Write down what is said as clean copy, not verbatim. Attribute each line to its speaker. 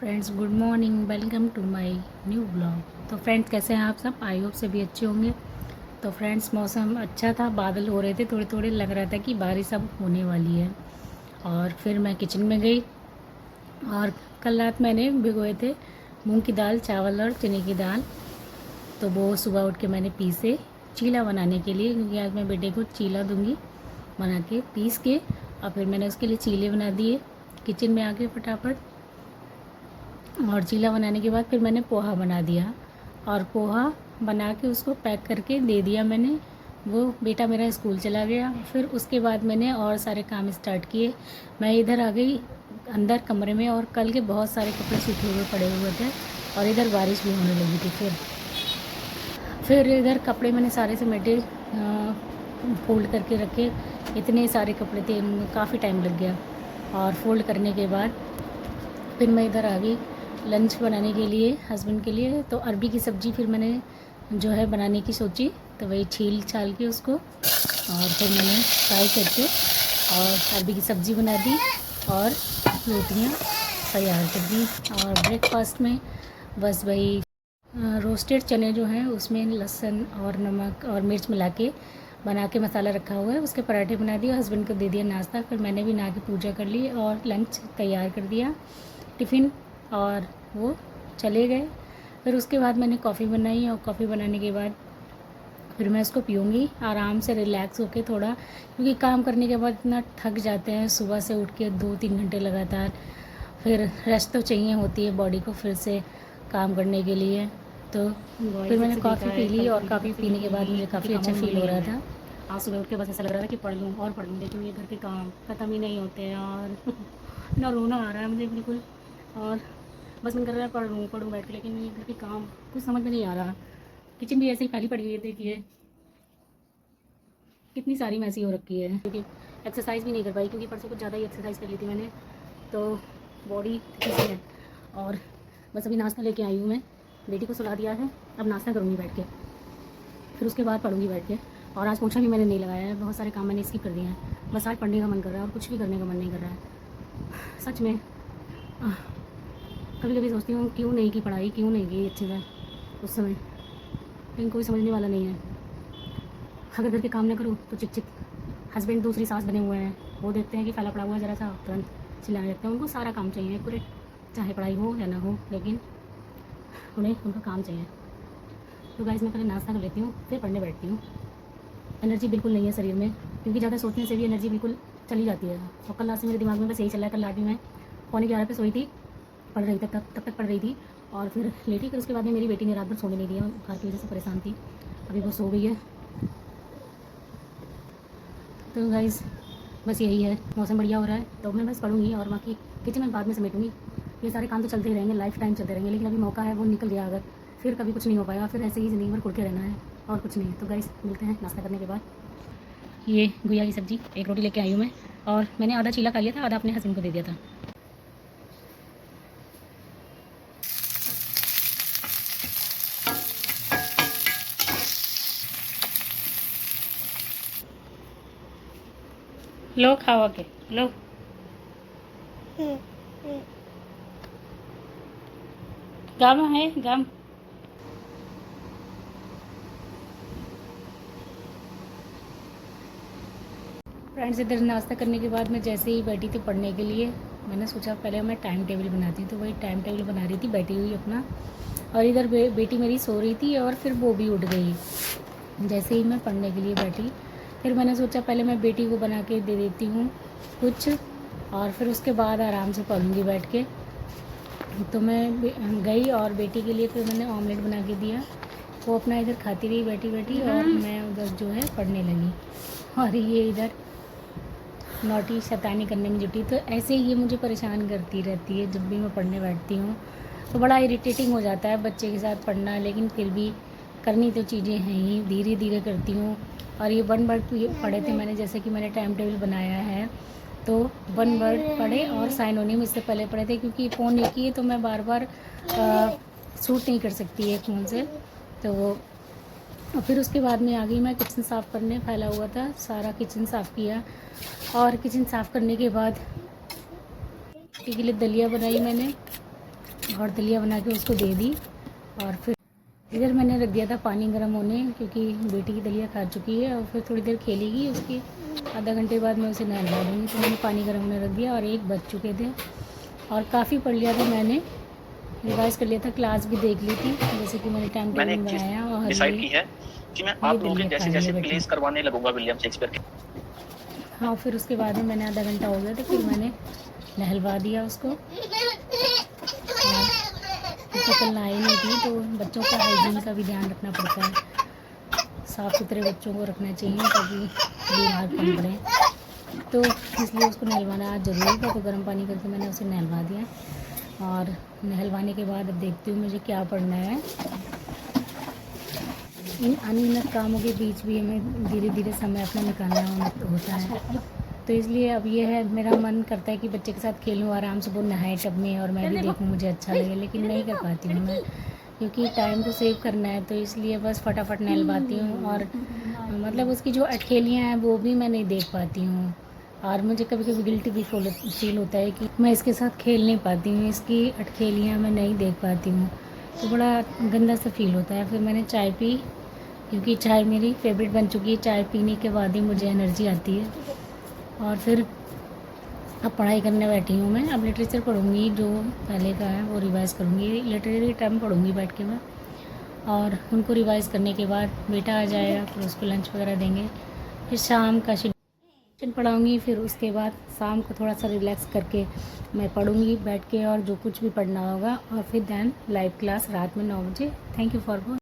Speaker 1: Friends, good morning. Welcome to my new blog. तो friends, कैसे हैं आप सब? आई होप से भी अच्छे होंगे। तो फ्रेंड्स, मौसम अच्छा था, बादल हो रहे थे, थोड़े थोड़े लग रहा था कि बारिश अब होने वाली है। और फिर मैं किचन में गई और कल रात मैंने भिगोए थे मूंग की दाल, चावल और चने की दाल। तो वो सुबह उठ के मैंने पीसे चीला बनाने के लिए, क्योंकि आज मैं बेटे को चीला दूंगी बना के, पीस के। और फिर मैंने उसके लिए चीले बना दिए किचन में आके फटाफट। और चीला बनाने के बाद फिर मैंने पोहा बना दिया और पोहा बना के उसको पैक करके दे दिया मैंने। वो बेटा मेरा स्कूल चला गया। फिर उसके बाद मैंने और सारे काम स्टार्ट किए। मैं इधर आ गई अंदर कमरे में, और कल के बहुत सारे कपड़े सूखे हुए पड़े हुए थे और इधर बारिश भी होने लगी थी। फिर इधर कपड़े मैंने सारे समेटे, फोल्ड करके रखे। इतने सारे कपड़े थे, इनमें काफ़ी टाइम लग गया। और फोल्ड करने के बाद फिर मैं इधर आ गई लंच बनाने के लिए हस्बैंड के लिए। तो अरबी की सब्ज़ी फिर मैंने जो है बनाने की सोची, तो वही छील छाल के उसको और फिर मैंने फ्राई करके और अरबी की सब्ज़ी बना दी और रोटियां तैयार कर दी। और ब्रेकफास्ट में बस वही रोस्टेड चने जो हैं उसमें लहसुन और नमक और मिर्च मिला के बना के मसाला रखा हुआ है, उसके पराठे बना दिए, हस्बैंड को दे दिया नाश्ता। फिर मैंने भी नहा के पूजा कर ली और लंच तैयार कर दिया, टिफ़िन, और वो चले गए। फिर उसके बाद मैंने कॉफ़ी बनाई और कॉफ़ी बनाने के बाद फिर मैं उसको पीऊँगी आराम से रिलैक्स होके थोड़ा, क्योंकि काम करने के बाद इतना थक जाते हैं सुबह से उठ के 2-3 घंटे लगातार। फिर रेस्ट तो चाहिए होती है बॉडी को फिर से काम करने के लिए। तो फिर मैंने कॉफ़ी पी ली और कॉफ़ी पीने के बाद मुझे काफ़ी अच्छा फील हो रहा था। आज सुबह उठ के बस ऐसा लग रहा था कि पढ़ लूँ और पढ़ लूँ, लेकिन ये घर के काम ख़त्म ही नहीं होते हैं और ना रोना आ रहा है मुझे बिल्कुल। और बस मन कर रहा है पढ़ूँ बैठ के, लेकिन ये घर के काम कुछ समझ में नहीं आ रहा। किचन भी ऐसे ही खाली पड़ी हुई है, देखिए कितनी सारी मैसी हो रखी है, क्योंकि एक्सरसाइज भी नहीं कर पाई, क्योंकि परसों कुछ ज़्यादा ही एक्सरसाइज कर ली थी मैंने, तो बॉडी ठीक है। और बस अभी नाश्ता लेके आई हूँ मैं, बेटी को सुला दिया है, अब नाश्ता करूँगी बैठ के, फिर उसके बाद पढ़ूँगी बैठ के। और आज पोछा भी मैंने नहीं लगाया है, बहुत सारे काम मैंने स्किप कर दिए हैं। बस आज पढ़ने का मन कर रहा है और कुछ भी करने का मन नहीं कर रहा है सच में। कभी कभी सोचती हूँ क्यों नहीं की पढ़ाई, क्यों नहीं की अच्छे से उस समय, लेकिन कोई समझने वाला नहीं है। अगर घर के काम ना करूँ तो चिक चिक। हस्बैंड दूसरी सास बने हुए हैं, वो देखते हैं कि फैला पड़ा हुआ है ज़रा सा, तुरंत चिल्लाने लगते हैं। उनको सारा काम चाहिए पूरे, चाहे पढ़ाई हो या ना हो, लेकिन उन्हें उनका काम चाहिए। तो गाइस, मैं पहले नाश्ता कर लेती हूँ, फिर पढ़ने बैठती हूँ। एनर्जी बिल्कुल नहीं है शरीर में, क्योंकि ज़्यादा सोचने से भी एनर्जी बिल्कुल चली जाती है। और कल रात से मेरे दिमाग में बस यही चल रहा है। कल रात भी मैं 11:15 पे सोई थी, पढ़ रही थी, तब तक पढ़ रही थी और फिर लेटी। फिर उसके बाद में मेरी बेटी ने रात भर सोने नहीं दिया, बुखार की वजह से परेशान थी, अभी वो सो गई है। तो गाइस, बस यही है, मौसम बढ़िया हो रहा है तो मैं बस पढ़ूँगी और बाकी किचन में बाद में समेटूँगी। ये सारे काम तो चलते ही रहेंगे, लाइफ टाइम चलते रहेंगे, लेकिन अभी मौका है, वो निकल गया अगर, फिर कभी कुछ नहीं हो पाएगा, फिर ऐसे ही ज़िंदगी भर कुड़के रहना है और कुछ नहीं। तो गाइस, मिलते हैं नाश्ता करने के बाद। ये गुजिया की सब्ज़ी, एक रोटी लेके आई हूँ मैं, और मैंने आधा चीला खा लिया था, आधा अपने हस्बैंड को दे दिया था। लो खाओ आके, लो। गम है, गम। फ्रेंड्स, इधर नाश्ता करने के बाद मैं जैसे ही बैठी थी पढ़ने के लिए, मैंने सोचा पहले मैं टाइम टेबल बनाती हूँ। तो वही टाइम टेबल बना रही थी बैठी हुई अपना, और इधर बेटी मेरी सो रही थी और फिर वो भी उठ गई जैसे ही मैं पढ़ने के लिए बैठी। फिर मैंने सोचा पहले मैं बेटी को बना के दे देती हूँ कुछ, और फिर उसके बाद आराम से पढ़ूँगी बैठ के। तो मैं गई और बेटी के लिए फिर मैंने ऑमलेट बना के दिया। वो अपना इधर खाती रही बैठी बैठी, और मैं उधर जो है पढ़ने लगी। और ये इधर नौटी शैतानी करने में जुटी। तो ऐसे ही ये मुझे परेशान करती रहती है जब भी मैं पढ़ने बैठती हूँ। तो बड़ा इरिटेटिंग हो जाता है बच्चे के साथ पढ़ना, लेकिन फिर भी करनी तो चीज़ें हैं ही, धीरे धीरे करती हूँ। और ये 1 वर्ड पढ़े थे मैंने, जैसे कि मैंने टाइम टेबल बनाया है, तो 1 वर्ड पढ़े और साइनोनिम इससे पहले पढ़े थे, क्योंकि फ़ोन एक ही है तो मैं बार बार शूट नहीं कर सकती है फ़ोन से। तो वो, और फिर उसके बाद में आ गई मैं किचन साफ़ करने, फैला हुआ था सारा किचन साफ़ किया। और किचन साफ़ करने के बाद के लिए दलिया बनाई मैंने, और दलिया बना के उसको दे दी। और फिर इधर मैंने रख दिया था पानी गर्म होने, क्योंकि बेटी की दलिया खा चुकी है और फिर थोड़ी देर खेलेगी, उसके आधा घंटे बाद मैं उसे नहलवा दूँगी। तो मैंने पानी गर्म होने रख दिया और 1 बज चुके थे और काफ़ी पढ़ लिया था मैंने, रिवाइज़ कर लिया था, क्लास भी देख ली थी, जैसे कि मैंने टाइम टेबल बनाया। और
Speaker 2: डिसाइड की है कि मैं आप लोगों के जैसे प्लेस करवाने लगूंगा विलियम शेक्सपियर के।
Speaker 1: हाँ, फिर उसके बाद में मैंने आधा घंटा हो गया तो फिर मैंने नहलवा दिया उसको। क्योंकि कल नहाई नहीं थी, तो बच्चों का हाइजीन का भी ध्यान रखना पड़ता है, साफ़ सुथरे बच्चों को रखना चाहिए ताकि बीमार कम पड़े। तो इसलिए उसको नहलवाना ज़रूरी था, तो गर्म पानी करके मैंने उसे नहलवा दिया। और नहलवाने के बाद अब देखती हूँ मुझे क्या पढ़ना है। इन अनियमित कामों के बीच भी हमें धीरे धीरे समय अपना निकालना होता है। तो इसलिए अब ये है, मेरा मन करता है कि बच्चे के साथ खेलूँ आराम से, वो नहाए टब में और मैं भी देखूँ, मुझे अच्छा लगे, लेकिन नहीं कर पाती हूँ मैं, क्योंकि टाइम को सेव करना है। तो इसलिए बस फटाफट नहलवाती हूँ। और मतलब उसकी जो अटखेलियाँ हैं वो भी मैं नहीं देख पाती हूँ। और मुझे कभी कभी गिल्टी भी फील होता है कि मैं इसके साथ खेल नहीं पाती हूँ, इसकी अटखेलियाँ मैं नहीं देख पाती हूँ, तो बड़ा गंदा सा फील होता है। फिर मैंने चाय पी, क्योंकि चाय मेरी फेवरेट बन चुकी है। चाय पीने के बाद ही मुझे एनर्जी आती है। और फिर अब पढ़ाई करने बैठी हूँ मैं। अब लिटरेचर पढ़ूँगी, जो पहले का है वो रिवाइज़ करूँगी, लिटरेरी टर्म पढ़ूँगी बैठ के मैं। और उनको रिवाइज़ करने के बाद बेटा आ जाएगा, फिर उसको लंच वगैरह देंगे, फिर शाम का शेड्यूल पढ़ाऊँगी। फिर उसके बाद शाम को थोड़ा सा रिलैक्स करके मैं पढ़ूँगी बैठ के, और जो कुछ भी पढ़ना होगा, और फिर दैन लाइव क्लास रात में 9 बजे। Thank you for